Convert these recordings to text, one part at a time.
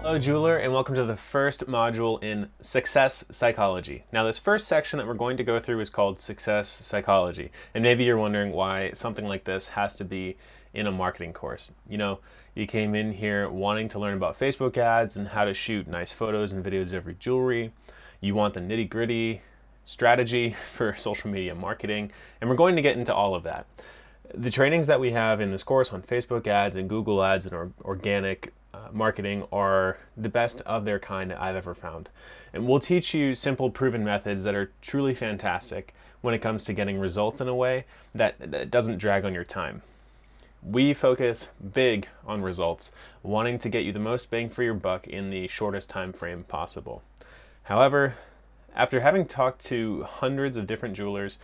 Hello, jeweler, and welcome to the first module in Success Psychology. Now, this first section that we're going to go through is called Success Psychology, and maybe you're wondering why something like this has to be in a marketing course. You came in here wanting to learn about Facebook ads and how to shoot nice photos and videos of your jewelry. You want the nitty-gritty strategy for social media marketing, and we're going to get into all of that. The trainings that we have in this course on Facebook ads and Google ads and organic marketing are the best of their kind that I've ever found. And we'll teach you simple, proven methods that are truly fantastic when it comes to getting results in a way that doesn't drag on your time. We focus big on results, wanting to get you the most bang for your buck in the shortest time frame possible. However, after having talked to hundreds of different jewelers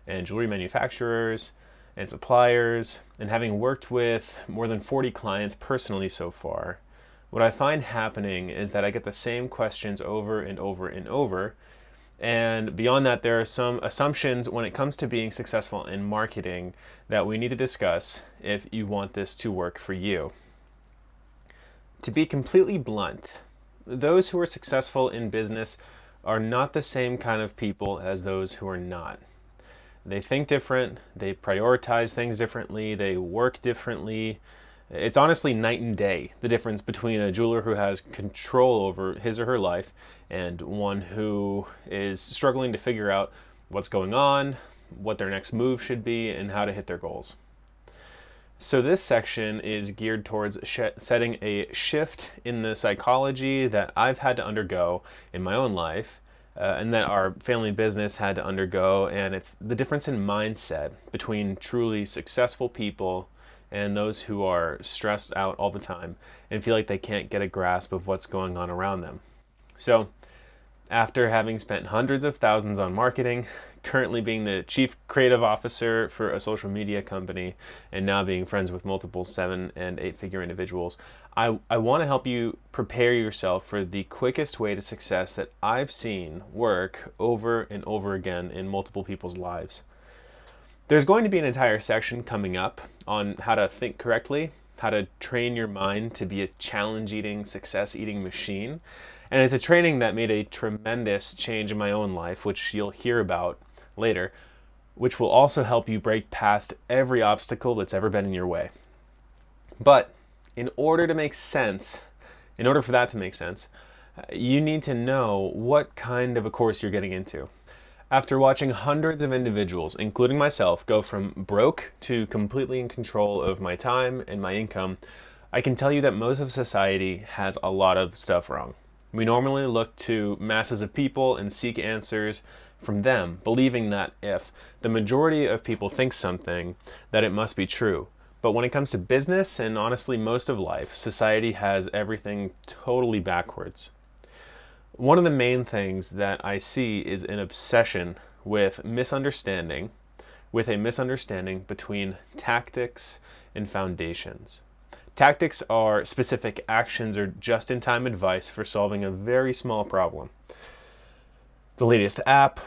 and jewelry manufacturers and suppliers, and having worked with more than 40 clients personally so far, what I find happening is that I get the same questions over and over and over. And beyond that, there are some assumptions when it comes to being successful in marketing that we need to discuss if you want this to work for you. To be completely blunt, those who are successful in business are not the same kind of people as those who are not. They think different, they prioritize things differently, they work differently. It's honestly night and day, the difference between a jeweler who has control over his or her life and one who is struggling to figure out what's going on, what their next move should be, and how to hit their goals. So this section is geared towards setting a shift in the psychology that I've had to undergo in my own life, and that our family business had to undergo, and it's the difference in mindset between truly successful people and those who are stressed out all the time and feel like they can't get a grasp of what's going on around them. So, after having spent hundreds of thousands on marketing, currently being the chief creative officer for a social media company, and now being friends with multiple 7- and 8-figure individuals, I want to help you prepare yourself for the quickest way to success that I've seen work over and over again in multiple people's lives. There's going to be an entire section coming up on how to think correctly, how to train your mind to be a challenge-eating, success-eating machine. And it's a training that made a tremendous change in my own life, which you'll hear about later, which will also help you break past every obstacle that's ever been in your way. But in order for that to make sense, you need to know what kind of a course you're getting into. After watching hundreds of individuals, including myself, go from broke to completely in control of my time and my income, I can tell you that most of society has a lot of stuff wrong. We normally look to masses of people and seek answers from them, believing that if the majority of people think something, that it must be true. But when it comes to business and honestly most of life, society has everything totally backwards. One of the main things that I see is an obsession with a misunderstanding between tactics and foundations. Tactics are specific actions or just-in-time advice for solving a very small problem. The latest app,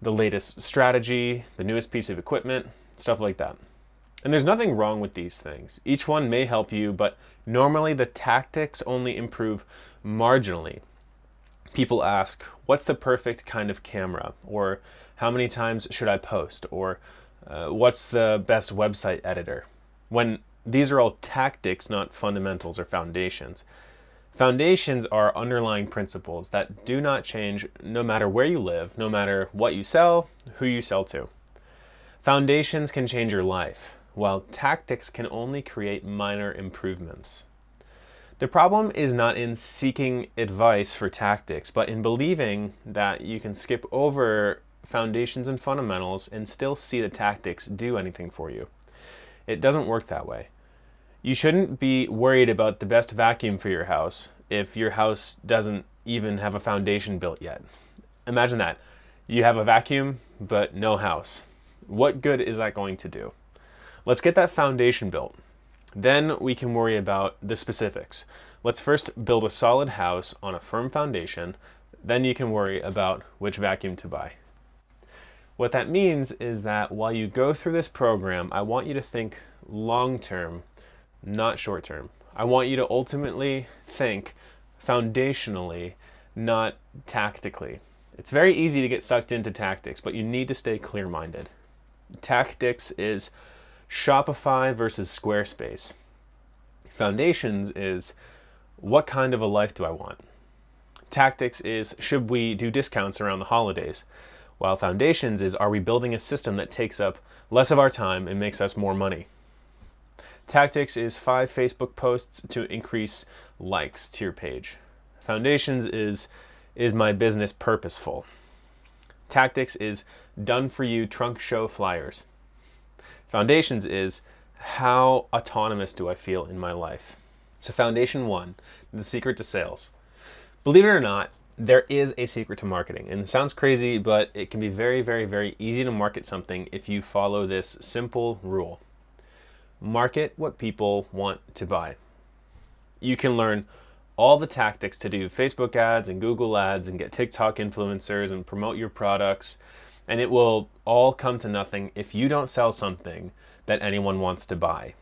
the latest strategy, the newest piece of equipment, stuff like that. And there's nothing wrong with these things. Each one may help you, but normally the tactics only improve marginally. People ask, what's the perfect kind of camera? Or how many times should I post? Or what's the best website editor? When these are all tactics, not fundamentals or foundations. Foundations are underlying principles that do not change no matter where you live, no matter what you sell, who you sell to. Foundations can change your life, while tactics can only create minor improvements. The problem is not in seeking advice for tactics, but in believing that you can skip over foundations and fundamentals and still see the tactics do anything for you. It doesn't work that way. You shouldn't be worried about the best vacuum for your house if your house doesn't even have a foundation built yet. Imagine that. You have a vacuum, but no house. What good is that going to do? Let's get that foundation built. Then we can worry about the specifics. Let's first build a solid house on a firm foundation, then you can worry about which vacuum to buy. What that means is that while you go through this program, I want you to think long term, not short term. I want you to ultimately think foundationally, not tactically. It's very easy to get sucked into tactics, but you need to stay clear-minded. Tactics is Shopify versus Squarespace. Foundations is what kind of a life do I want? Tactics is should we do discounts around the holidays? While foundations is are we building a system that takes up less of our time and makes us more money? Tactics is 5 Facebook posts to increase likes to your page. Foundations is my business purposeful? Tactics is done for you trunk show flyers. Foundations is how autonomous do I feel in my life? So foundation 1, the secret to sales. Believe it or not, there is a secret to marketing. And it sounds crazy, but it can be very, very, very easy to market something if you follow this simple rule. Market what people want to buy. You can learn all the tactics to do Facebook ads and Google ads and get TikTok influencers and promote your products, and it will all come to nothing if you don't sell something that anyone wants to buy.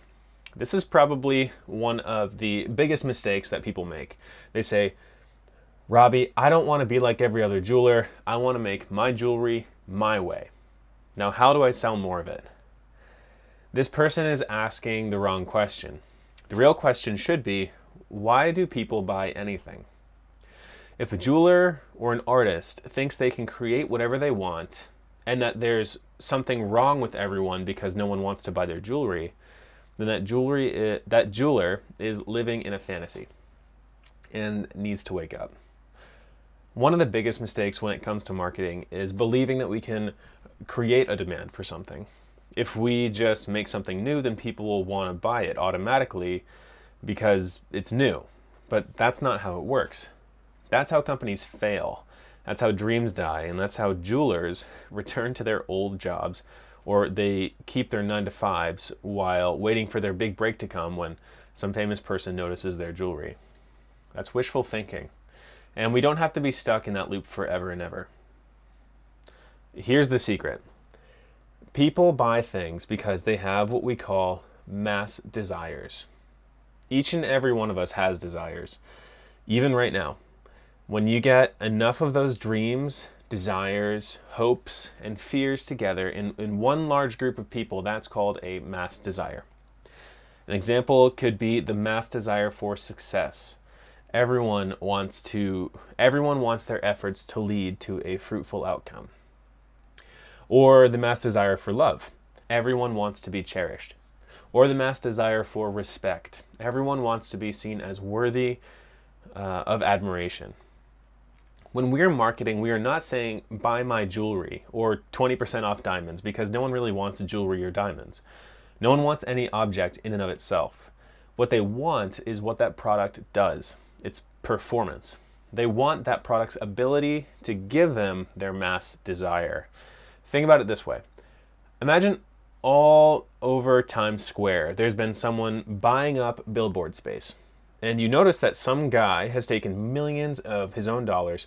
This is probably one of the biggest mistakes that people make. They say, Robbie, I don't want to be like every other jeweler. I want to make my jewelry my way. Now, how do I sell more of it? This person is asking the wrong question. The real question should be, why do people buy anything? If a jeweler or an artist thinks they can create whatever they want and that there's something wrong with everyone because no one wants to buy their jewelry, then that jeweler is living in a fantasy and needs to wake up. One of the biggest mistakes when it comes to marketing is believing that we can create a demand for something. If we just make something new, then people will want to buy it automatically because it's new. But that's not how it works. That's how companies fail. That's how dreams die, and that's how jewelers return to their old jobs, or they keep their 9-to-5s while waiting for their big break to come when some famous person notices their jewelry. That's wishful thinking. And we don't have to be stuck in that loop forever and ever. Here's the secret. People buy things because they have what we call mass desires. Each and every one of us has desires, even right now. When you get enough of those dreams, desires, hopes, and fears together in one large group of people, that's called a mass desire. An example could be the mass desire for success. Everyone wants their efforts to lead to a fruitful outcome. Or the mass desire for love. Everyone wants to be cherished. Or the mass desire for respect. Everyone wants to be seen as worthy of admiration. When we're marketing, we are not saying, buy my jewelry or 20% off diamonds, because no one really wants jewelry or diamonds. No one wants any object in and of itself. What they want is what that product does. It's performance. They want that product's ability to give them their mass desire. Think about it this way. Imagine all over Times Square, there's been someone buying up billboard space. And you notice that some guy has taken millions of his own dollars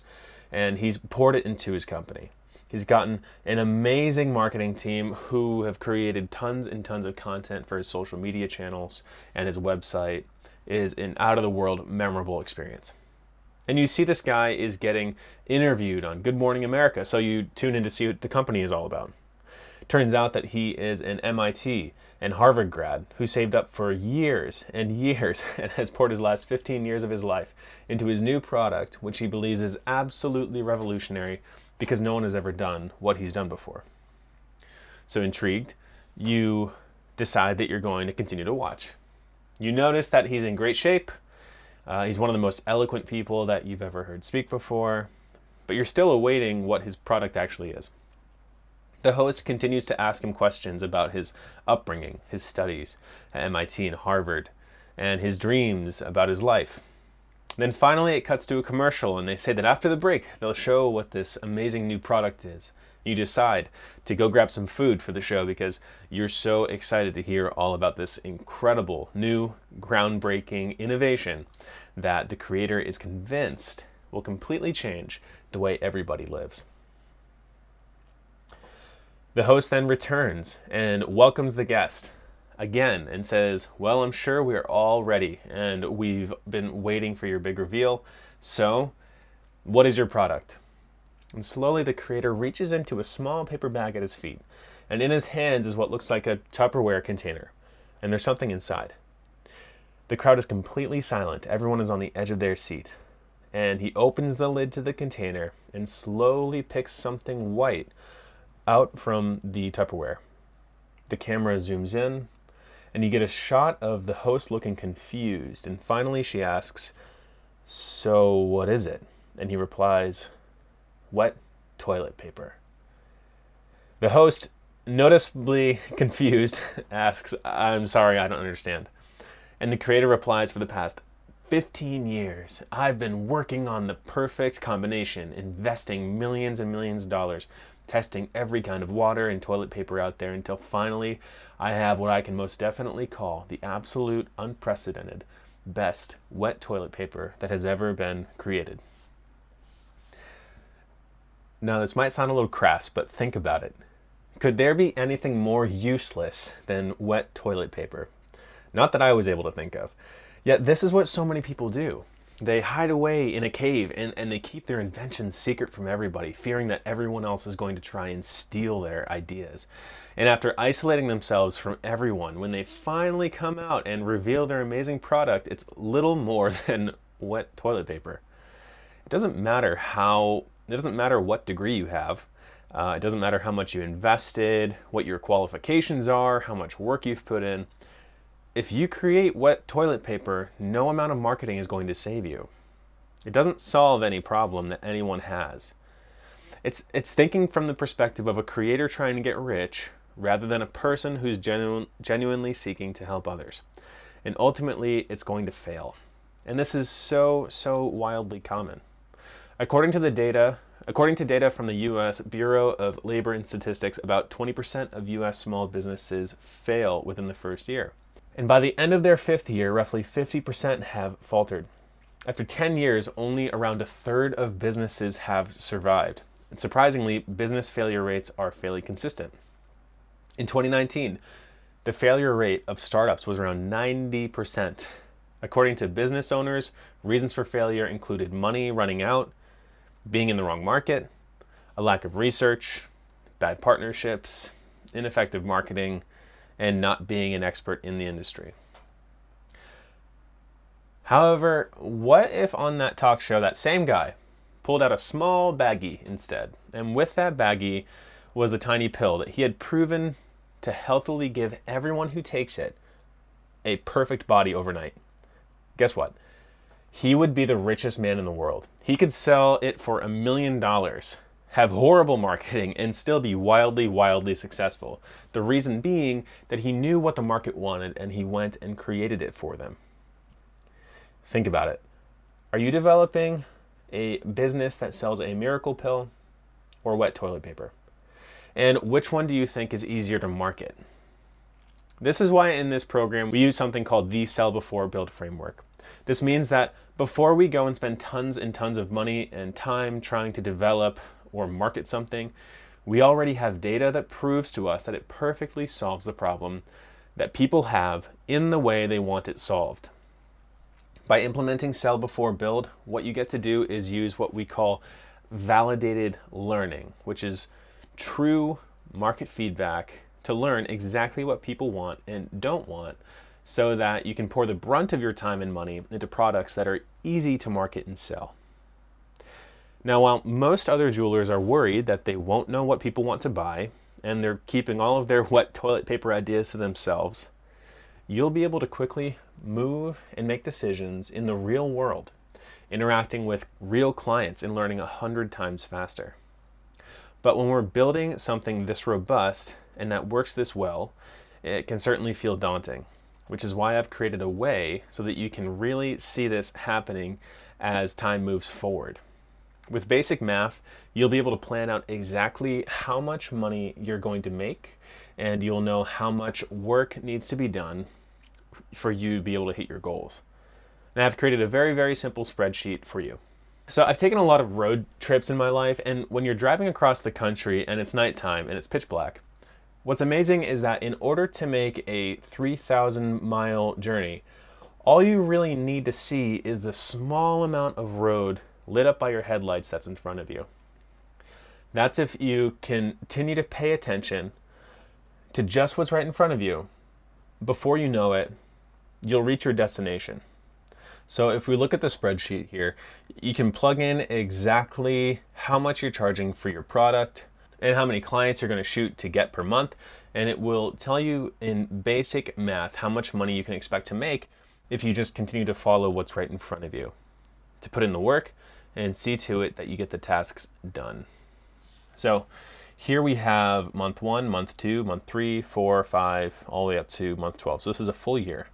and he's poured it into his company. He's gotten an amazing marketing team who have created tons and tons of content for his social media channels, and his website is an out-of-the-world memorable experience. And you see this guy is getting interviewed on Good Morning America, so you tune in to see what the company is all about. Turns out that he is an MIT and Harvard grad who saved up for years and years and has poured his last 15 years of his life into his new product, which he believes is absolutely revolutionary because no one has ever done what he's done before. So intrigued, you decide that you're going to continue to watch. You notice that he's in great shape. He's one of the most eloquent people that you've ever heard speak before, but you're still awaiting what his product actually is. The host continues to ask him questions about his upbringing, his studies at MIT and Harvard, and his dreams about his life. Then finally it cuts to a commercial, and they say that after the break they'll show what this amazing new product is. You decide to go grab some food for the show because you're so excited to hear all about this incredible, new, groundbreaking innovation that the creator is convinced will completely change the way everybody lives. The host then returns and welcomes the guest. again and says, well, I'm sure we're all ready and we've been waiting for your big reveal. So, what is your product? And slowly the creator reaches into a small paper bag at his feet, and in his hands is what looks like a Tupperware container, and there's something inside. The crowd is completely silent. Everyone is on the edge of their seat. And he opens the lid to the container and slowly picks something white out from the Tupperware. The camera zooms in, and you get a shot of the host looking confused. And finally she asks, "So what is it?" And he replies, "Wet toilet paper." The host, noticeably confused, asks, "I'm sorry, I don't understand." And the creator replies, "For the past 15 years, I've been working on the perfect combination, investing millions and millions of dollars, testing every kind of water and toilet paper out there until finally I have what I can most definitely call the absolute unprecedented best wet toilet paper that has ever been created." Now, this might sound a little crass, but think about it. Could there be anything more useless than wet toilet paper? Not that I was able to think of. Yet this is what so many people do. They hide away in a cave and they keep their inventions secret from everybody, fearing that everyone else is going to try and steal their ideas. And after isolating themselves from everyone, when they finally come out and reveal their amazing product, it's little more than wet toilet paper. It doesn't matter what degree you have. It doesn't matter how much you invested, what your qualifications are, how much work you've put in. If you create wet toilet paper, no amount of marketing is going to save you. It doesn't solve any problem that anyone has. It's thinking from the perspective of a creator trying to get rich rather than a person who's genuinely seeking to help others. And ultimately, it's going to fail. And this is so wildly common. According to data from the U.S. Bureau of Labor and Statistics, about 20% of U.S. small businesses fail within the first year. And by the end of their 5th year, roughly 50% have faltered. After 10 years, only around a third of businesses have survived. And surprisingly, business failure rates are fairly consistent. In 2019, the failure rate of startups was around 90%. According to business owners, reasons for failure included money running out, being in the wrong market, a lack of research, bad partnerships, ineffective marketing, and not being an expert in the industry. However, what if on that talk show, that same guy pulled out a small baggie instead, and with that baggie was a tiny pill that he had proven to healthily give everyone who takes it a perfect body overnight? Guess what? He would be the richest man in the world. He could sell it for $1 million, have horrible marketing, and still be wildly successful. The reason being that he knew what the market wanted and he went and created it for them. Think about it. Are you developing a business that sells a miracle pill or wet toilet paper? And which one do you think is easier to market? This is why in this program we use something called the Sell Before Build framework. This means that before we go and spend tons and tons of money and time trying to develop or market something, we already have data that proves to us that it perfectly solves the problem that people have in the way they want it solved. By implementing Sell Before Build, what you get to do is use what we call validated learning, which is true market feedback to learn exactly what people want and don't want, so that you can pour the brunt of your time and money into products that are easy to market and sell. Now, while most other jewelers are worried that they won't know what people want to buy, and they're keeping all of their wet toilet paper ideas to themselves, you'll be able to quickly move and make decisions in the real world, interacting with real clients and learning 100 times faster. But when we're building something this robust and that works this well, it can certainly feel daunting, which is why I've created a way so that you can really see this happening as time moves forward. With basic math, you'll be able to plan out exactly how much money you're going to make, and you'll know how much work needs to be done for you to be able to hit your goals. And I've created a very simple spreadsheet for you. So I've taken a lot of road trips in my life, and when you're driving across the country and it's nighttime and it's pitch black, What's amazing is that in order to make a 3,000-mile journey, all you really need to see is the small amount of road lit up by your headlights that's in front of you. That's if you continue to pay attention to just what's right in front of you. Before you know it, you'll reach your destination. So if we look at the spreadsheet here, you can plug in exactly how much you're charging for your product and how many clients you're going to shoot to get per month. And it will tell you in basic math how much money you can expect to make if you just continue to follow what's right in front of you, to put in the work and see to it that you get the tasks done. So here we have month 1, month 2, month 3, 4, 5, all the way up to month 12. So this is a full year.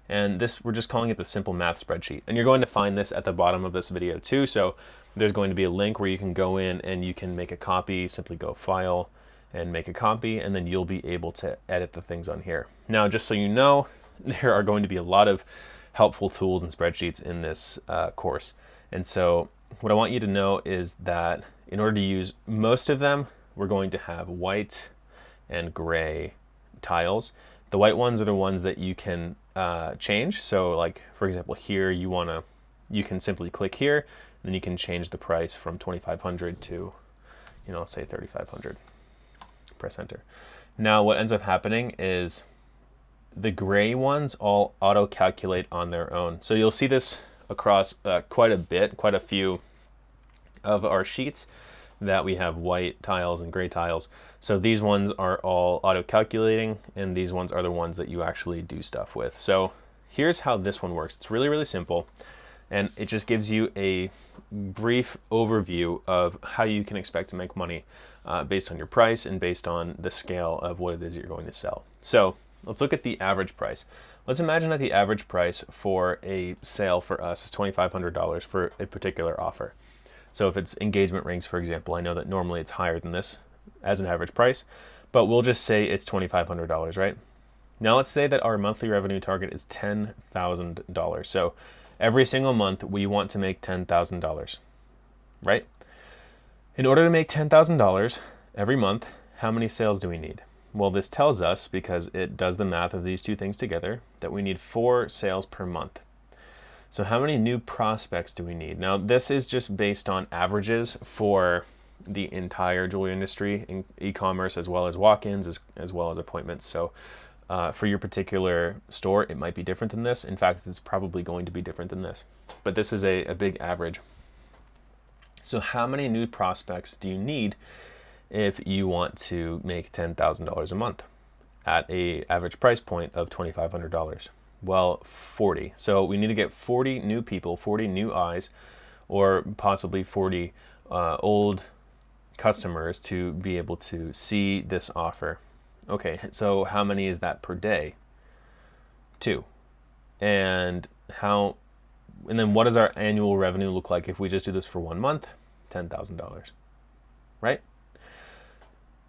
And this, we're just calling it the simple math spreadsheet. And you're going to find this at the bottom of this video too. So there's going to be a link where you can go in and you can make a copy. Simply go File and make a copy, and then you'll be able to edit the things on here. Now, just so you know, there are going to be a lot of helpful tools and spreadsheets in this course. And so what I want you to know is that in order to use most of them, we're going to have white and gray tiles. The white ones are the ones that you can change. So like, for example, here you can simply click here, and then you can change the price from 2,500 to, let's say 3,500. Press enter. Now what ends up happening is the gray ones all auto calculate on their own. So you'll see this across quite a few of our sheets, that we have white tiles and gray tiles. So these ones are all auto calculating, and these ones are the ones that you actually do stuff with. So here's how this one works. It's really, really simple, and it just gives you a brief overview of how you can expect to make money based on your price and based on the scale of what it is you're going to sell. So let's look at the average price. Let's imagine that the average price for a sale for us is $2,500 for a particular offer. So if it's engagement rings, for example, I know that normally it's higher than this as an average price, but we'll just say it's $2,500, right? Now let's say that our monthly revenue target is $10,000. So every single month we want to make $10,000, right? In order to make $10,000 every month, how many sales do we need? Well, this tells us, because it does the math of these two things together, that we need 4 sales per month. So how many new prospects do we need? Now, this is just based on averages for the entire jewelry industry, in e-commerce, as well as walk-ins, as well as appointments. So for your particular store, it might be different than this. In fact, it's probably going to be different than this. But this is a big average. So how many new prospects do you need if you want to make $10,000 a month at an average price point of $2,500? Well, 40. So we need to get 40 new people, 40 new eyes, or possibly 40 old customers to be able to see this offer. Okay, so how many is that per day? 2. And then what does our annual revenue look like if we just do this for 1 month? $10,000, right?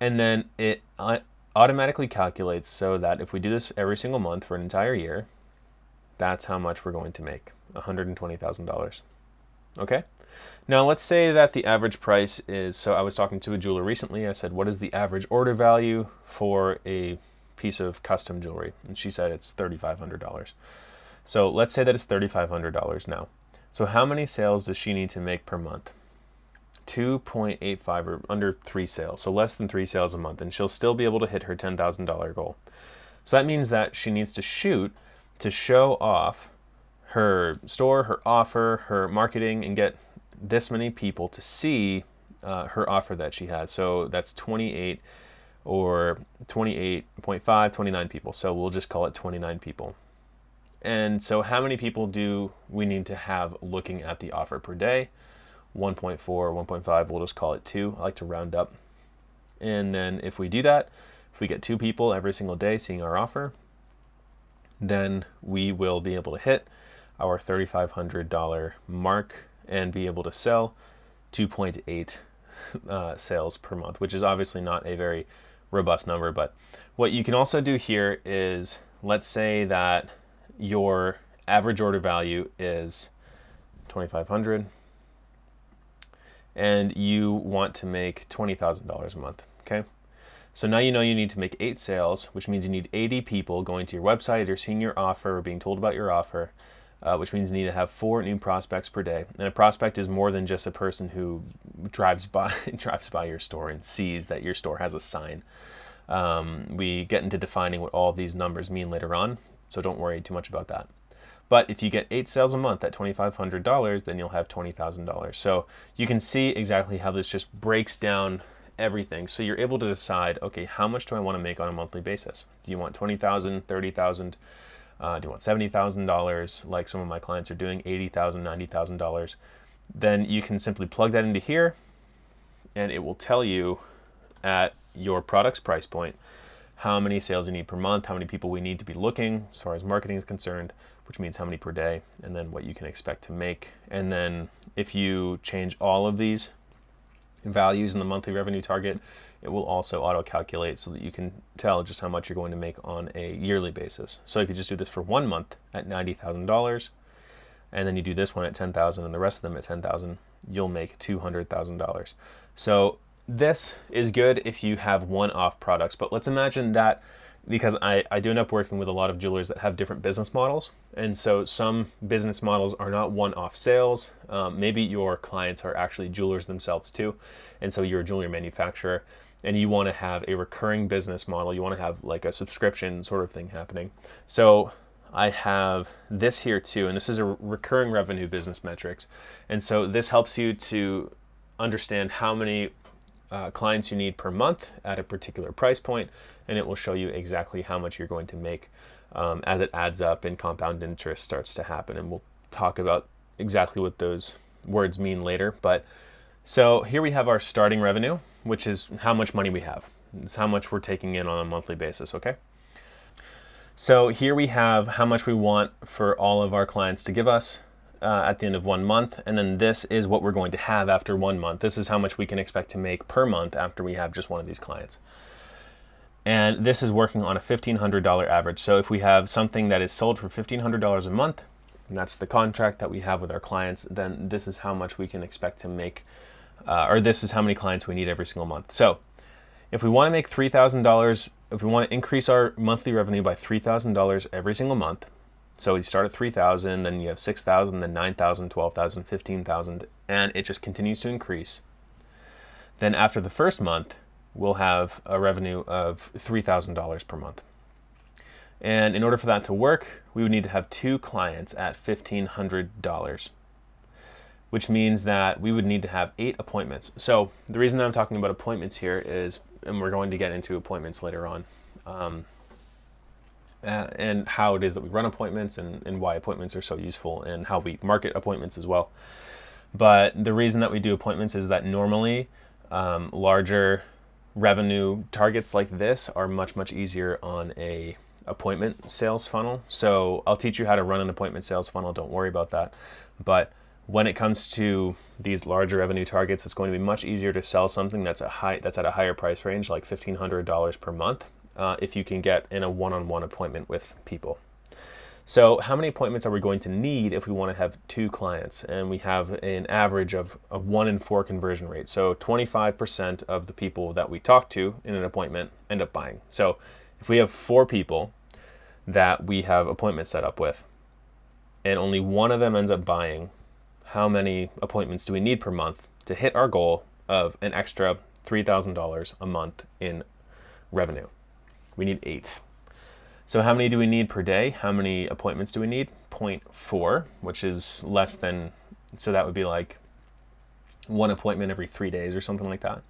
And then it automatically calculates so that if we do this every single month for an entire year, that's how much we're going to make, $120,000. Okay? Now let's say that the average price is, so I was talking to a jeweler recently, I said, what is the average order value for a piece of custom jewelry? And she said it's $3,500. So let's say that it's $3,500 now. So how many sales does she need to make per month? 2.85, or under 3 sales, so less than 3 sales a month, and she'll still be able to hit her $10,000 goal. So that means that she needs to shoot to show off her store, her offer, her marketing, and get this many people to see her offer that she has. So that's 28 or 28.5, 29 people. So we'll just call it 29 people. And so how many people do we need to have looking at the offer per day? 1.4, 1.5, we'll just call it 2. I like to round up. And then if we do that, if we get 2 people every single day seeing our offer, then we will be able to hit our $3,500 mark and be able to sell 2.8 sales per month, which is obviously not a very robust number. But what you can also do here is, let's say that your average order value is $2,500 and you want to make $20,000 a month, okay? So now you know you need to make 8 sales, which means you need 80 people going to your website or seeing your offer or being told about your offer, which means you need to have 4 new prospects per day. And a prospect is more than just a person who drives by drives by your store and sees that your store has a sign. We get into defining what all of these numbers mean later on, so don't worry too much about that. But if you get 8 sales a month at $2,500, then you'll have $20,000. So you can see exactly how this just breaks down everything. So you're able to decide, okay, how much do I want to make on a monthly basis? Do you want $20,000, $30,000? Do you want $70,000 like some of my clients are doing, $80,000, $90,000? Then you can simply plug that into here and it will tell you at your product's price point how many sales you need per month, how many people we need to be looking as far as marketing is concerned, which means how many per day, and then what you can expect to make. And then if you change all of these values in the monthly revenue target, it will also auto-calculate so that you can tell just how much you're going to make on a yearly basis. So if you just do this for 1 month at $90,000, and then you do this one at $10,000 and the rest of them at $10,000, you'll make $200,000. So this is good if you have one-off products, but let's imagine that, because I do end up working with a lot of jewelers that have different business models. And so some business models are not one-off sales. Maybe your clients are actually jewelers themselves too. And so you're a jewelry manufacturer and you want to have a recurring business model. You want to have like a subscription sort of thing happening. So I have this here too, and this is a recurring revenue business metrics. And so this helps you to understand how many clients you need per month at a particular price point, and it will show you exactly how much you're going to make as it adds up and compound interest starts to happen. And we'll talk about exactly what those words mean later. But so here we have our starting revenue, which is how much money we have. It's how much we're taking in on a monthly basis, okay? So here we have how much we want for all of our clients to give us at the end of 1 month, and then this is what we're going to have after 1 month. This is how much we can expect to make per month after we have just one of these clients. And this is working on a $1,500 average. So if we have something that is sold for $1,500 a month, and that's the contract that we have with our clients, then this is how much we can expect to make, or this is how many clients we need every single month. So if we want to make $3,000, if we want to increase our monthly revenue by $3,000 every single month, so we start at 3,000, then you have 6,000, then 9,000, 12,000, 15,000, and it just continues to increase. Then after the first month, we'll have a revenue of $3,000 per month. And in order for that to work, we would need to have 2 clients at $1,500, which means that we would need to have 8 appointments. So the reason I'm talking about appointments here is, and we're going to get into appointments later on, and how it is that we run appointments and why appointments are so useful and how we market appointments as well. But the reason that we do appointments is that normally larger revenue targets like this are much, much easier on a appointment sales funnel. So I'll teach you how to run an appointment sales funnel. Don't worry about that. But when it comes to these larger revenue targets, it's going to be much easier to sell something that's at a higher price range, like $1,500 per month, if you can get in a one-on-one appointment with people. So how many appointments are we going to need if we want to have 2 clients? And we have an average of 1 in 4 conversion rate. So 25% of the people that we talk to in an appointment end up buying. So if we have 4 people that we have appointments set up with, and only 1 of them ends up buying, how many appointments do we need per month to hit our goal of an extra $3,000 a month in revenue? We need 8. So how many do we need per day? How many appointments do we need? 0.4, which is less than, so that would be like 1 appointment every 3 days or something like that.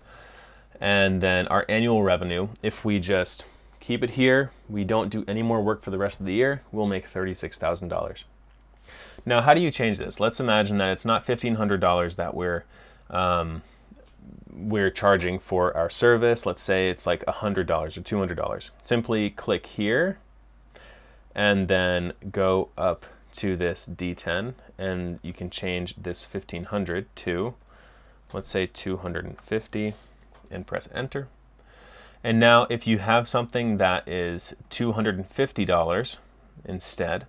And then our annual revenue, if we just keep it here, we don't do any more work for the rest of the year, we'll make $36,000. Now, how do you change this? Let's imagine that it's not $1,500 that we're charging for our service. Let's say it's like $100 or $200. Simply click here and then go up to this D10, and you can change this 1,500 to, let's say, 250, and press enter. And now if you have something that is $250 instead,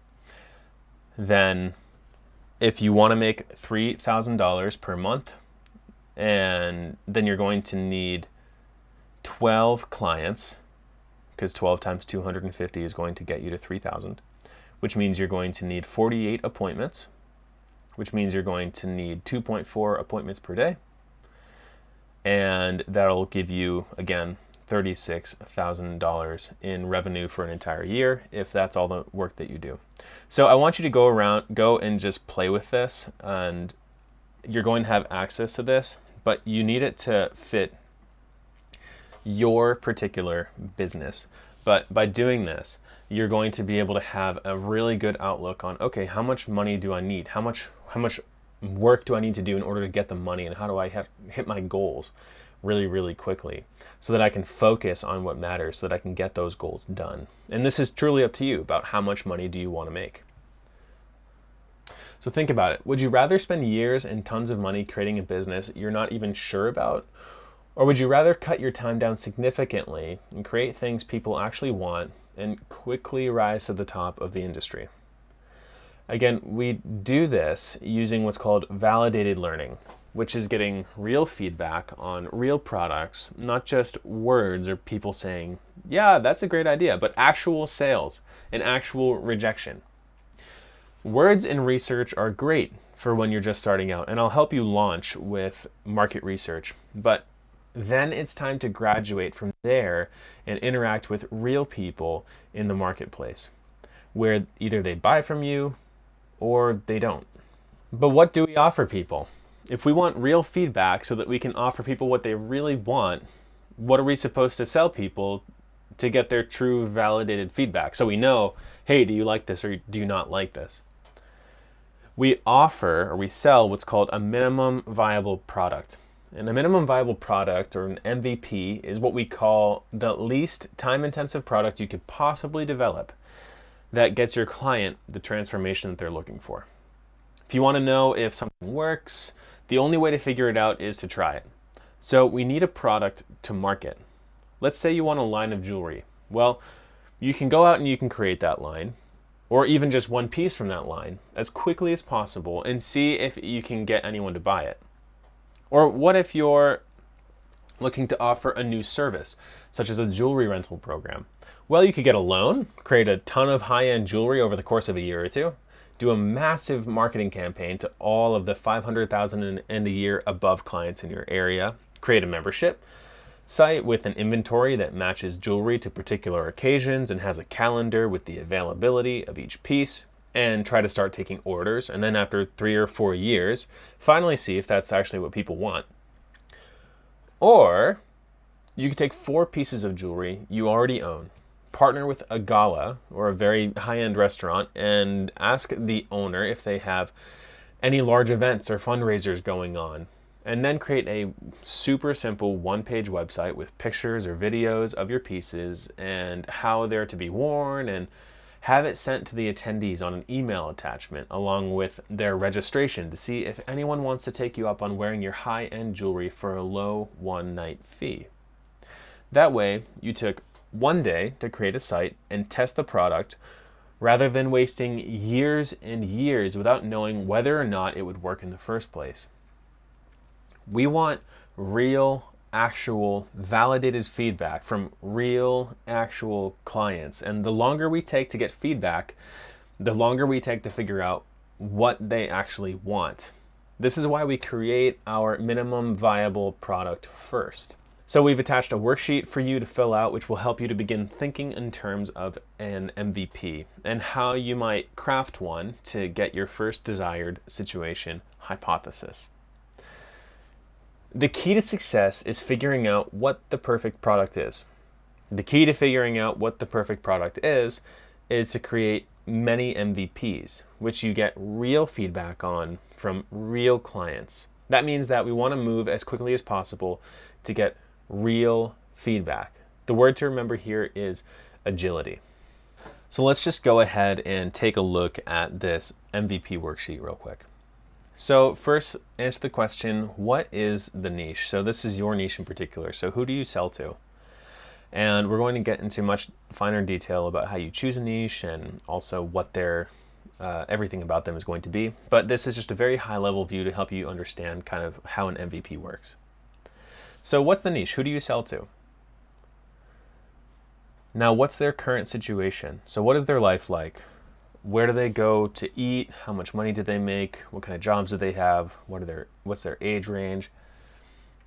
then if you want to make $3,000 per month, and then you're going to need 12 clients, because 12 times 250 is going to get you to 3,000, which means you're going to need 48 appointments, which means you're going to need 2.4 appointments per day. And that'll give you, again, $36,000 in revenue for an entire year if that's all the work that you do. So I want you to go and just play with this, and you're going to have access to this, but you need it to fit your particular business. But by doing this, you're going to be able to have a really good outlook on, okay, how much money do I need? How much work do I need to do in order to get the money, and how do I hit my goals really, really quickly so that I can focus on what matters, so that I can get those goals done. And this is truly up to you about how much money do you want to make. So think about it. Would you rather spend years and tons of money creating a business you're not even sure about? Or would you rather cut your time down significantly and create things people actually want and quickly rise to the top of the industry? Again, we do this using what's called validated learning, which is getting real feedback on real products, not just words or people saying, yeah, that's a great idea, but actual sales and actual rejection. Words and research are great for when you're just starting out, and I'll help you launch with market research, but then it's time to graduate from there and interact with real people in the marketplace, where either they buy from you or they don't. But what do we offer people? If we want real feedback so that we can offer people what they really want, what are we supposed to sell people to get their true validated feedback? So we know, hey, do you like this or do you not like this? We offer, or we sell, what's called a minimum viable product. And a minimum viable product, or an MVP, is what we call the least time-intensive product you could possibly develop that gets your client the transformation that they're looking for. If you want to know if something works, the only way to figure it out is to try it. So we need a product to market. Let's say you want a line of jewelry. Well, you can go out and you can create that line, or even just one piece from that line, as quickly as possible and see if you can get anyone to buy it. Or what if you're looking to offer a new service, such as a jewelry rental program? Well, you could get a loan, create a ton of high-end jewelry over the course of a year or two, do a massive marketing campaign to all of the 500,000 and a year above clients in your area, create a membership site with an inventory that matches jewelry to particular occasions and has a calendar with the availability of each piece, and try to start taking orders. And then after 3 or 4 years, finally see if that's actually what people want. Or you could take 4 pieces of jewelry you already own, partner with a gala or a very high-end restaurant, and ask the owner if they have any large events or fundraisers going on, and then create a super simple one-page website with pictures or videos of your pieces and how they're to be worn, and have it sent to the attendees on an email attachment along with their registration to see if anyone wants to take you up on wearing your high-end jewelry for a low one-night fee. That way, you took one day to create a site and test the product rather than wasting years and years without knowing whether or not it would work in the first place. We want real, actual, validated feedback from real, actual clients. And the longer we take to get feedback, the longer we take to figure out what they actually want. This is why we create our minimum viable product first. So we've attached a worksheet for you to fill out, which will help you to begin thinking in terms of an MVP and how you might craft one to get your first desired situation hypothesis. The key to success is figuring out what the perfect product is. The key to figuring out what the perfect product is to create many MVPs, which you get real feedback on from real clients. That means that we want to move as quickly as possible to get real feedback. The word to remember here is agility. So let's just go ahead and take a look at this MVP worksheet real quick. So first, answer the question, what is the niche? So this is your niche in particular. So who do you sell to? And we're going to get into much finer detail about how you choose a niche and also what their everything about them is going to be. But this is just a very high level view to help you understand kind of how an MVP works. So what's the niche? Who do you sell to? Now, what's their current situation? So what is their life like? Where do they go to eat? How much money do they make? What kind of jobs do they have? What's their age range?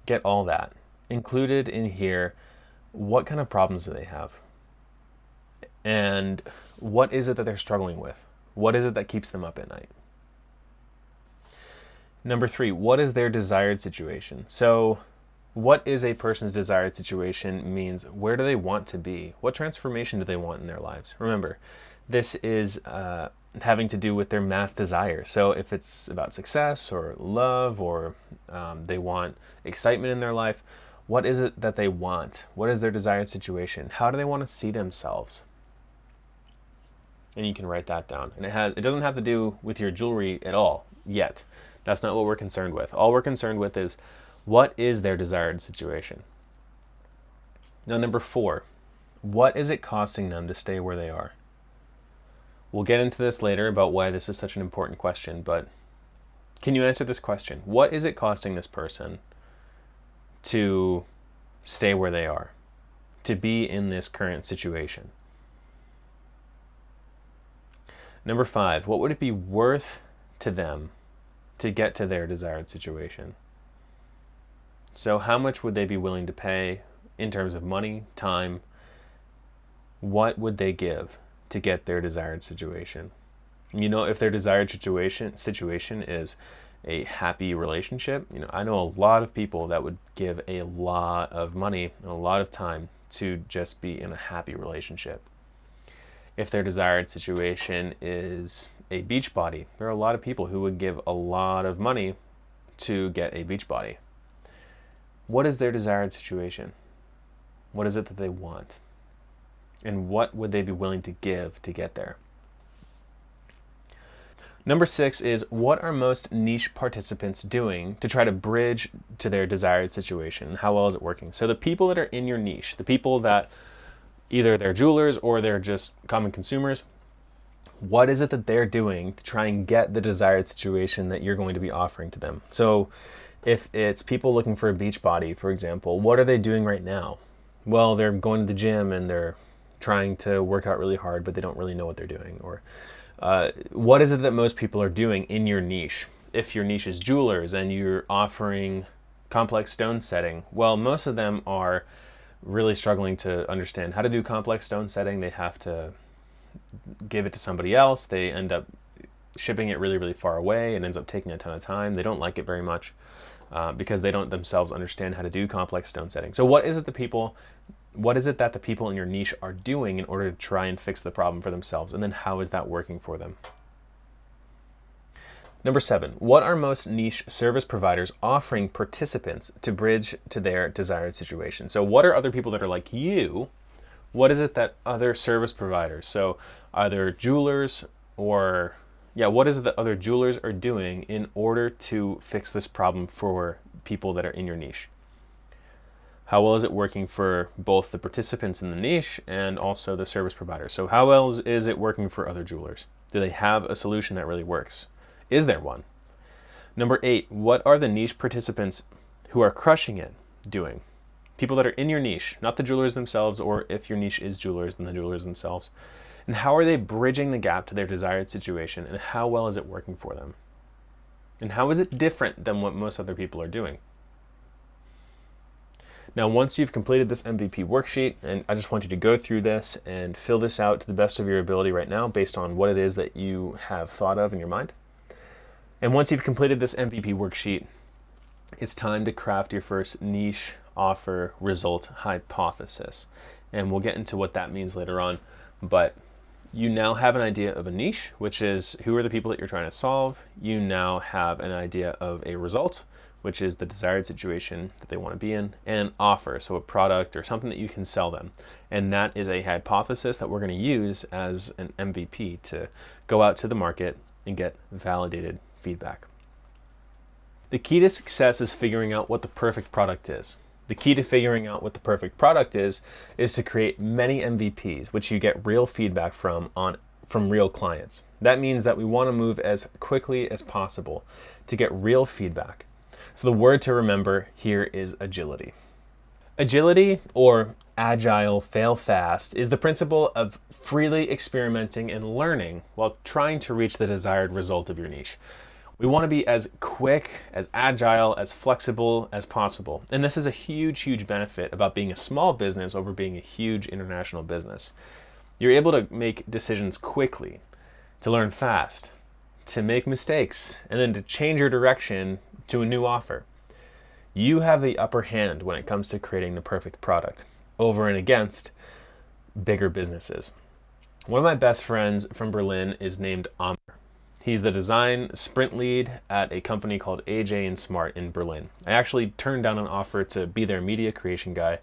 Get all that. Included in here, what kind of problems do they have? And what is it that they're struggling with? What is it that keeps them up at night? Number 3, what is their desired situation? So what is a person's desired situation means where do they want to be? What transformation do they want in their lives? Remember, this is having to do with their mass desire. So if it's about success or love or they want excitement in their life, what is it that they want? What is their desired situation? How do they want to see themselves? And you can write that down. And it doesn't have to do with your jewelry at all yet. That's not what we're concerned with. All we're concerned with is what is their desired situation. Now, number 4, what is it costing them to stay where they are? We'll get into this later about why this is such an important question, but can you answer this question? What is it costing this person to stay where they are, to be in this current situation? Number 5, what would it be worth to them to get to their desired situation? So how much would they be willing to pay in terms of money, time? What would they give to get their desired situation? You know, if their desired situation is a happy relationship, I know a lot of people that would give a lot of money and a lot of time to just be in a happy relationship. If their desired situation is a beach body, there are a lot of people who would give a lot of money to get a beach body. What is their desired situation? What is it that they want? And what would they be willing to give to get there? Number 6 is, what are most niche participants doing to try to bridge to their desired situation? How well is it working? So the people that are in your niche, the people that either they're jewelers or they're just common consumers, what is it that they're doing to try and get the desired situation that you're going to be offering to them? So if it's people looking for a beach body, for example, what are they doing right now? Well, they're going to the gym and they're trying to work out really hard, but they don't really know what they're doing. Or what is it that most people are doing in your niche? If your niche is jewelers and you're offering complex stone setting, well, most of them are really struggling to understand how to do complex stone setting. They have to give it to somebody else. They end up shipping it really, really far away. It ends up taking a ton of time. They don't like it very much because they don't themselves understand how to do complex stone setting. So what is it that the people in your niche are doing in order to try and fix the problem for themselves? And then how is that working for them? Number 7, what are most niche service providers offering participants to bridge to their desired situation? So what are other people that are like you? What is it that other service providers, so either jewelers or, what is it that other jewelers are doing in order to fix this problem for people that are in your niche? How well is it working for both the participants in the niche and also the service provider? So how well is it working for other jewelers? Do they have a solution that really works? Is there one? Number 8, what are the niche participants who are crushing it doing? People that are in your niche, not the jewelers themselves, or if your niche is jewelers, then the jewelers themselves. And how are they bridging the gap to their desired situation, and how well is it working for them? And how is it different than what most other people are doing? Now, once you've completed this MVP worksheet, and I just want you to go through this and fill this out to the best of your ability right now based on what it is that you have thought of in your mind. And once you've completed this MVP worksheet, it's time to craft your first niche offer result hypothesis. And we'll get into what that means later on. But you now have an idea of a niche, which is who are the people that you're trying to solve. You now have an idea of a result, which is the desired situation that they want to be in, and an offer, so a product or something that you can sell them. And that is a hypothesis that we're going to use as an MVP to go out to the market and get validated feedback. The key to success is figuring out what the perfect product is. The key to figuring out what the perfect product is to create many MVPs, which you get real feedback from real clients. That means that we want to move as quickly as possible to get real feedback. So the word to remember here is agility. Agility, or agile, fail fast is the principle of freely experimenting and learning while trying to reach the desired result of your niche. We want to be as quick, as agile, as flexible as possible. And this is a huge, huge benefit about being a small business over being a huge international business. You're able to make decisions quickly, to learn fast, to make mistakes, and then to change your direction to a new offer. You have the upper hand when it comes to creating the perfect product over and against bigger businesses. One of my best friends from Berlin is named Amr. He's the design sprint lead at a company called AJ and Smart in Berlin. I actually turned down an offer to be their media creation guy,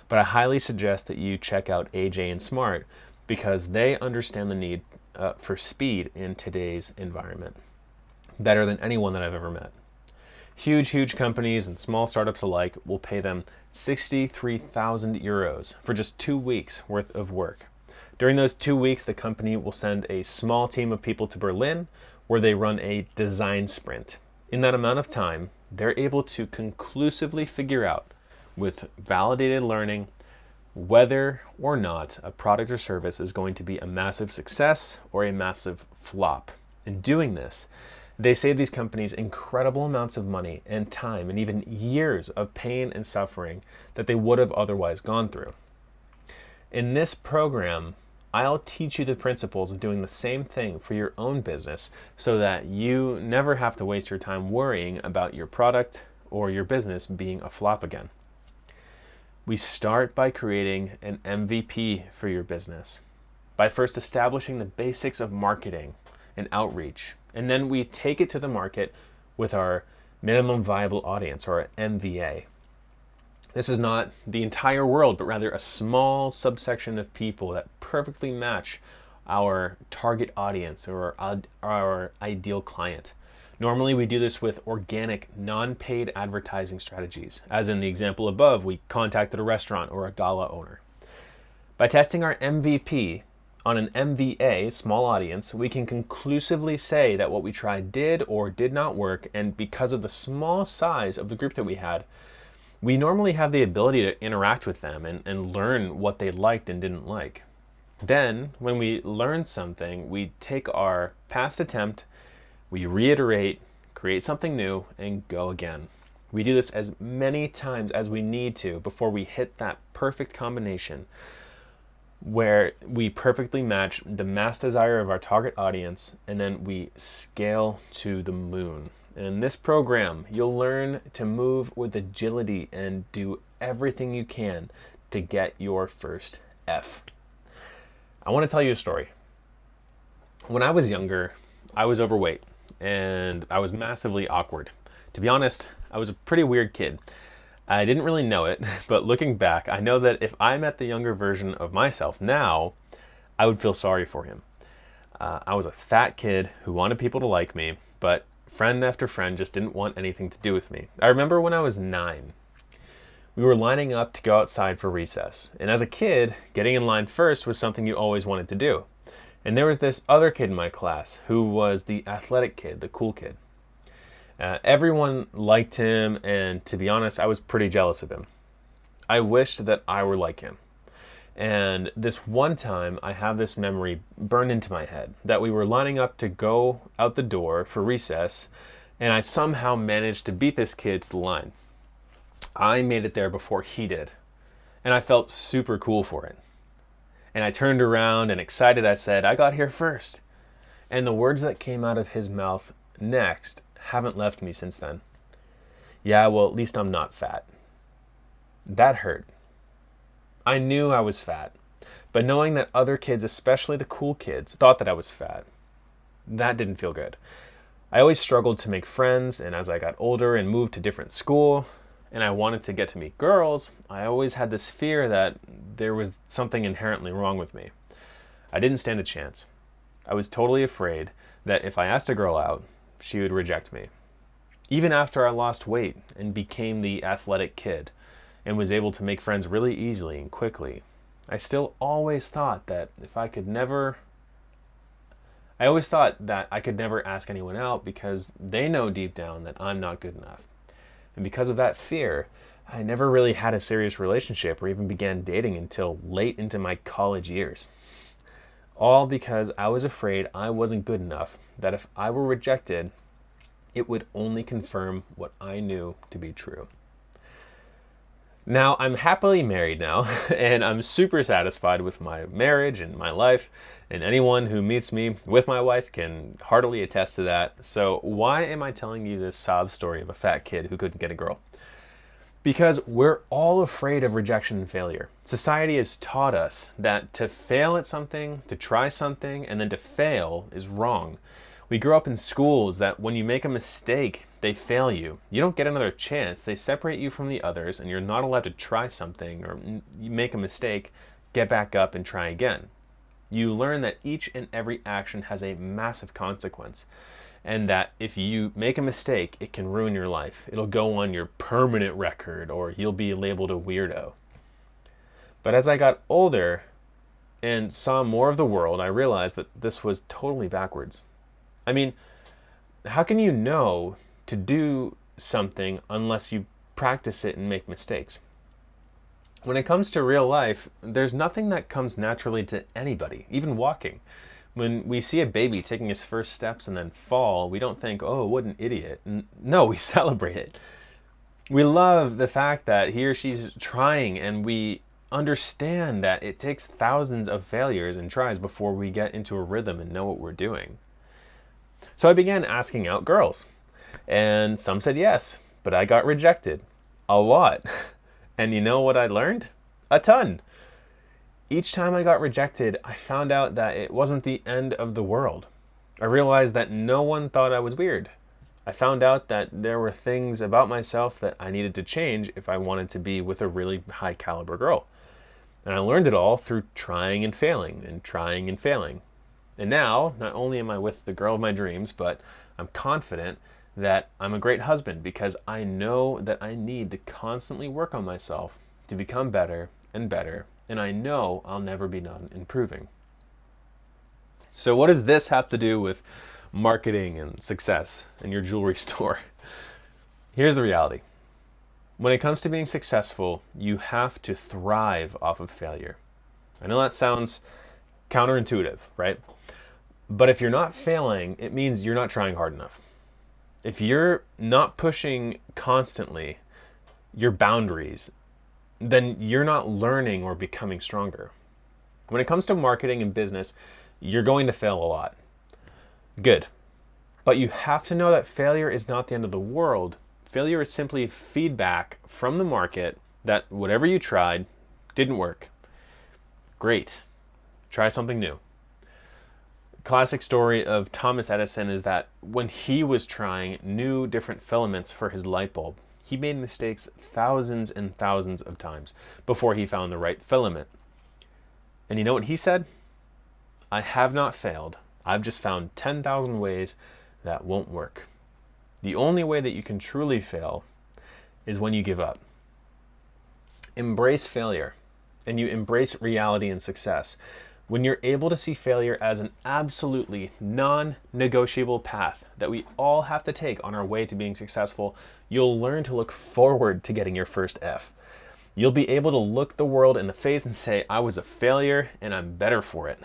but I highly suggest that you check out AJ and Smart because they understand the need for speed in today's environment better than anyone that I've ever met. Huge, huge companies and small startups alike will pay them 63,000 euros for just 2 weeks worth of work. During those 2 weeks, the company will send a small team of people to Berlin where they run a design sprint. In that amount of time, they're able to conclusively figure out with validated learning whether or not a product or service is going to be a massive success or a massive flop. In doing this, they save these companies incredible amounts of money and time and even years of pain and suffering that they would have otherwise gone through. In this program, I'll teach you the principles of doing the same thing for your own business so that you never have to waste your time worrying about your product or your business being a flop again. We start by creating an MVP for your business, by first establishing the basics of marketing and outreach, and then we take it to the market with our minimum viable audience, or MVA. This is not the entire world, but rather a small subsection of people that perfectly match our target audience or our ideal client. Normally, we do this with organic, non-paid advertising strategies. As in the example above, we contacted a restaurant or a gala owner. By testing our MVP on an MVA, small audience, we can conclusively say that what we tried did or did not work, and because of the small size of the group that we had, we normally have the ability to interact with them and learn what they liked and didn't like. Then, when we learn something, we take our past attempt, we reiterate, create something new, and go again. We do this as many times as we need to before we hit that perfect combination where we perfectly match the mass desire of our target audience, and then we scale to the moon. And in this program, you'll learn to move with agility and do everything you can to get your first F. I want to tell you a story. When I was younger, I was overweight and I was massively awkward. To be honest, I was a pretty weird kid. I didn't really know it, but looking back, I know that if I met the younger version of myself now, I would feel sorry for him. I was a fat kid who wanted people to like me, but friend after friend just didn't want anything to do with me. I remember when I was 9, we were lining up to go outside for recess, and as a kid, getting in line first was something you always wanted to do. And there was this other kid in my class who was the athletic kid, the cool kid. Everyone liked him, and to be honest, I was pretty jealous of him. I wished that I were like him. And this one time, I have this memory burned into my head that we were lining up to go out the door for recess, and I somehow managed to beat this kid to the line. I made it there before he did, and I felt super cool for it. And I turned around and excited, I said, "I got here first." And the words that came out of his mouth next haven't left me since then. "Yeah, well, at least I'm not fat." That hurt. I knew I was fat, but knowing that other kids, especially the cool kids, thought that I was fat, that didn't feel good. I always struggled to make friends, and as I got older and moved to different school, and I wanted to get to meet girls, I always had this fear that there was something inherently wrong with me. I didn't stand a chance. I was totally afraid that if I asked a girl out, she would reject me. Even after I lost weight and became the athletic kid and was able to make friends really easily and quickly, I still always thought that I could never ask anyone out because they know deep down that I'm not good enough. And because of that fear, I never really had a serious relationship or even began dating until late into my college years. All because I was afraid I wasn't good enough, that if I were rejected, it would only confirm what I knew to be true. Now, I'm happily married now, and I'm super satisfied with my marriage and my life, and anyone who meets me with my wife can heartily attest to that. So why am I telling you this sob story of a fat kid who couldn't get a girl? Because we're all afraid of rejection and failure. Society has taught us that to fail at something, to try something, and then to fail is wrong. We grew up in schools that when you make a mistake, they fail you. You don't get another chance. They separate you from the others, and you're not allowed to try something, or you make a mistake, get back up and try again. You learn that each and every action has a massive consequence, and that if you make a mistake, it can ruin your life. It'll go on your permanent record, or you'll be labeled a weirdo. But as I got older and saw more of the world, I realized that this was totally backwards. I mean, how can you know to do something unless you practice it and make mistakes? When it comes to real life, there's nothing that comes naturally to anybody, even walking. When we see a baby taking his first steps and then fall, we don't think, oh, what an idiot. No, we celebrate it. We love the fact that he or she's trying, and we understand that it takes thousands of failures and tries before we get into a rhythm and know what we're doing. So I began asking out girls, and some said yes, but I got rejected. A lot. And you know what I learned? A ton. Each time I got rejected, I found out that it wasn't the end of the world. I realized that no one thought I was weird. I found out that there were things about myself that I needed to change if I wanted to be with a really high caliber girl. And I learned it all through trying and failing and trying and failing. And now, not only am I with the girl of my dreams, but I'm confident that I'm a great husband because I know that I need to constantly work on myself to become better and better, and I know I'll never be done improving. So what does this have to do with marketing and success in your jewelry store? Here's the reality. When it comes to being successful, you have to thrive off of failure. I know that sounds counterintuitive, right? But if you're not failing, it means you're not trying hard enough. If you're not pushing constantly your boundaries, then you're not learning or becoming stronger. When it comes to marketing and business, you're going to fail a lot. Good. But you have to know that failure is not the end of the world. Failure is simply feedback from the market that whatever you tried didn't work. Great. Try something new. Classic story of Thomas Edison is that when he was trying new different filaments for his light bulb, he made mistakes thousands and thousands of times before he found the right filament. And you know what he said? I have not failed. I've just found 10,000 ways that won't work. The only way that you can truly fail is when you give up. Embrace failure, and you embrace reality and success. When you're able to see failure as an absolutely non-negotiable path that we all have to take on our way to being successful, you'll learn to look forward to getting your first F. You'll be able to look the world in the face and say, I was a failure and I'm better for it.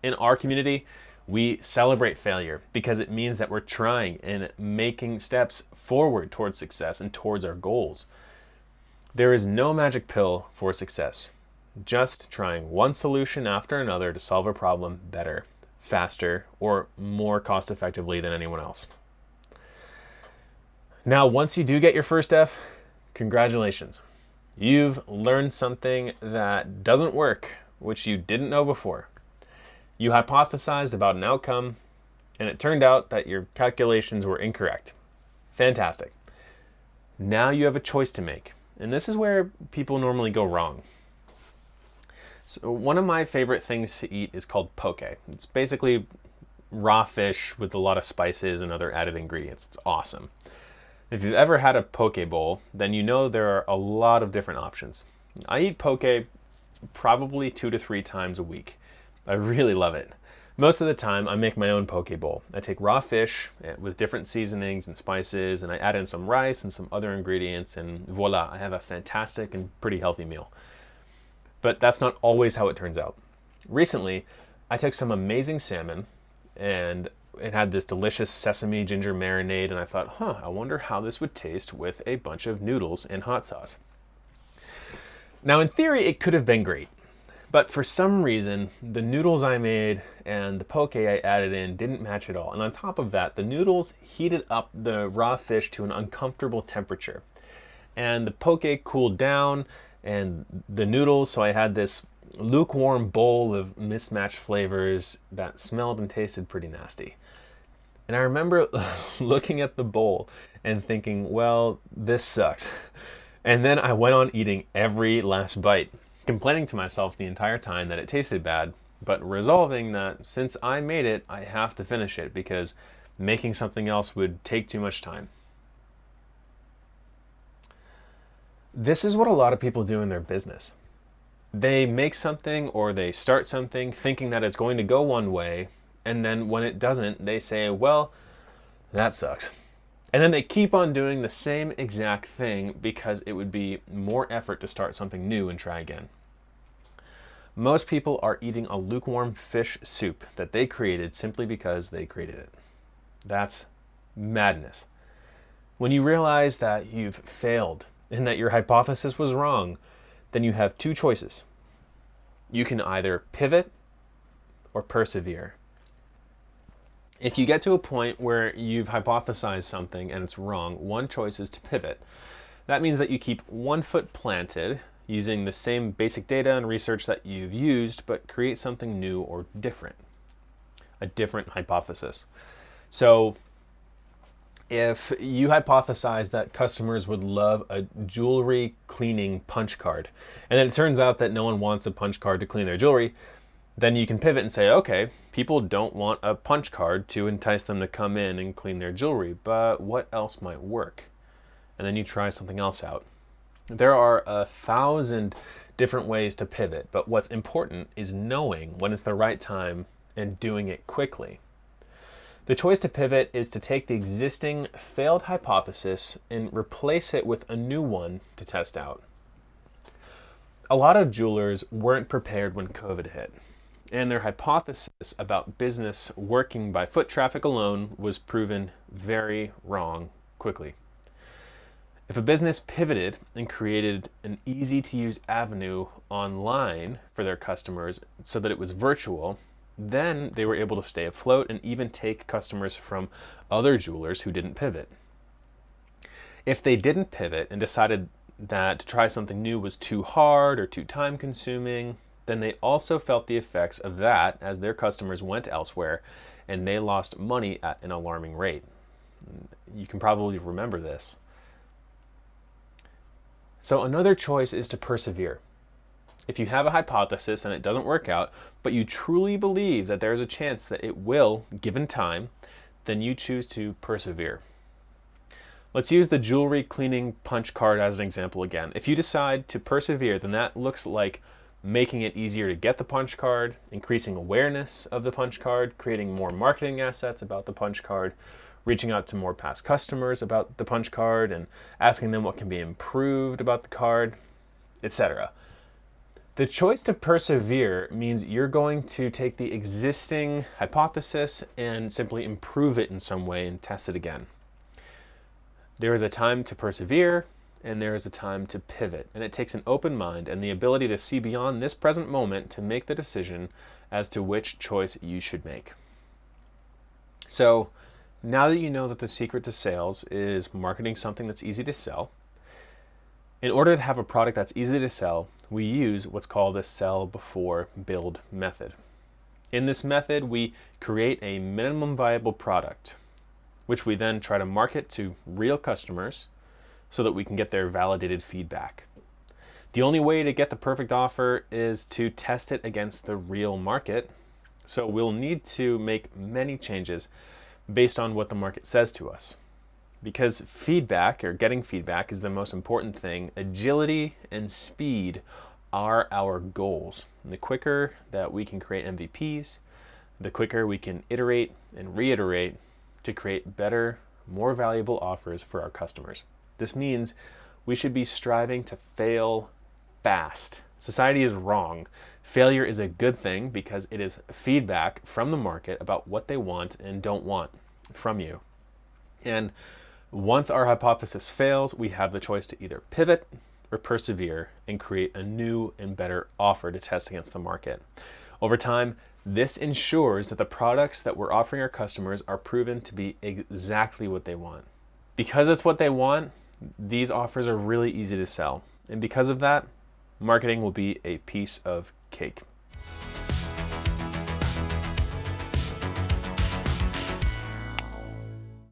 In our community, we celebrate failure because it means that we're trying and making steps forward towards success and towards our goals. There is no magic pill for success. Just trying one solution after another to solve a problem better, faster, or more cost effectively than anyone else. Now, once you do get your first F, congratulations. You've learned something that doesn't work, which you didn't know before. You hypothesized about an outcome, and it turned out that your calculations were incorrect. Fantastic. Now you have a choice to make, and this is where people normally go wrong. So one of my favorite things to eat is called poke. It's basically raw fish with a lot of spices and other added ingredients. It's awesome. If you've ever had a poke bowl, then you know there are a lot of different options. I eat poke probably 2 to 3 times a week. I really love it. Most of the time, I make my own poke bowl. I take raw fish with different seasonings and spices, and I add in some rice and some other ingredients, and voila, I have a fantastic and pretty healthy meal. But that's not always how it turns out. Recently, I took some amazing salmon, and it had this delicious sesame ginger marinade, and I thought, I wonder how this would taste with a bunch of noodles and hot sauce. Now, in theory, it could have been great. But for some reason, the noodles I made and the poke I added in didn't match at all. And on top of that, the noodles heated up the raw fish to an uncomfortable temperature. And the poke cooled down and the noodles, so I had this lukewarm bowl of mismatched flavors that smelled and tasted pretty nasty. And I remember looking at the bowl and thinking, well, this sucks. And then I went on eating every last bite, complaining to myself the entire time that it tasted bad, but resolving that since I made it, I have to finish it because making something else would take too much time. This is what a lot of people do in their business. They make something or they start something thinking that it's going to go one way, and then when it doesn't, they say, well, that sucks. And then they keep on doing the same exact thing because it would be more effort to start something new and try again. Most people are eating a lukewarm fish soup that they created simply because they created it. That's madness. When you realize that you've failed and that your hypothesis was wrong, then you have two choices. You can either pivot or persevere. If you get to a point where you've hypothesized something and it's wrong, one choice is to pivot. That means that you keep one foot planted using the same basic data and research that you've used, but create something new or different, a different hypothesis. So if you hypothesize that customers would love a jewelry cleaning punch card, and then it turns out that no one wants a punch card to clean their jewelry, then you can pivot and say, okay, people don't want a punch card to entice them to come in and clean their jewelry, but what else might work? And then you try something else out. There are 1,000 different ways to pivot, but what's important is knowing when it's the right time and doing it quickly. The choice to pivot is to take the existing failed hypothesis and replace it with a new one to test out. A lot of jewelers weren't prepared when COVID hit, and their hypothesis about business working by foot traffic alone was proven very wrong quickly. If a business pivoted and created an easy-to-use avenue online for their customers so that it was virtual, then they were able to stay afloat and even take customers from other jewelers who didn't pivot. If they didn't pivot and decided that to try something new was too hard or too time-consuming, then they also felt the effects of that as their customers went elsewhere and they lost money at an alarming rate. You can probably remember this. So another choice is to persevere. If you have a hypothesis and it doesn't work out, but you truly believe that there's a chance that it will, given time, then you choose to persevere. Let's use the jewelry cleaning punch card as an example again. If you decide to persevere, then that looks like making it easier to get the punch card, increasing awareness of the punch card, creating more marketing assets about the punch card, reaching out to more past customers about the punch card and asking them what can be improved about the card, etc. The choice to persevere means you're going to take the existing hypothesis and simply improve it in some way and test it again. There is a time to persevere and there is a time to pivot, and it takes an open mind and the ability to see beyond this present moment to make the decision as to which choice you should make. So, now that you know that the secret to sales is marketing something that's easy to sell, in order to have a product that's easy to sell, we use what's called the sell before build method. In this method, we create a minimum viable product, which we then try to market to real customers so that we can get their validated feedback. The only way to get the perfect offer is to test it against the real market, so we'll need to make many changes based on what the market says to us. Because feedback, or getting feedback, is the most important thing, agility and speed are our goals. And the quicker that we can create MVPs, the quicker we can iterate and reiterate to create better, more valuable offers for our customers. This means we should be striving to fail fast. Society is wrong. Failure is a good thing because it is feedback from the market about what they want and don't want from you. And once our hypothesis fails, we have the choice to either pivot or persevere and create a new and better offer to test against the market. Over time, this ensures that the products that we're offering our customers are proven to be exactly what they want. Because it's what they want, these offers are really easy to sell. And because of that, marketing will be a piece of cake.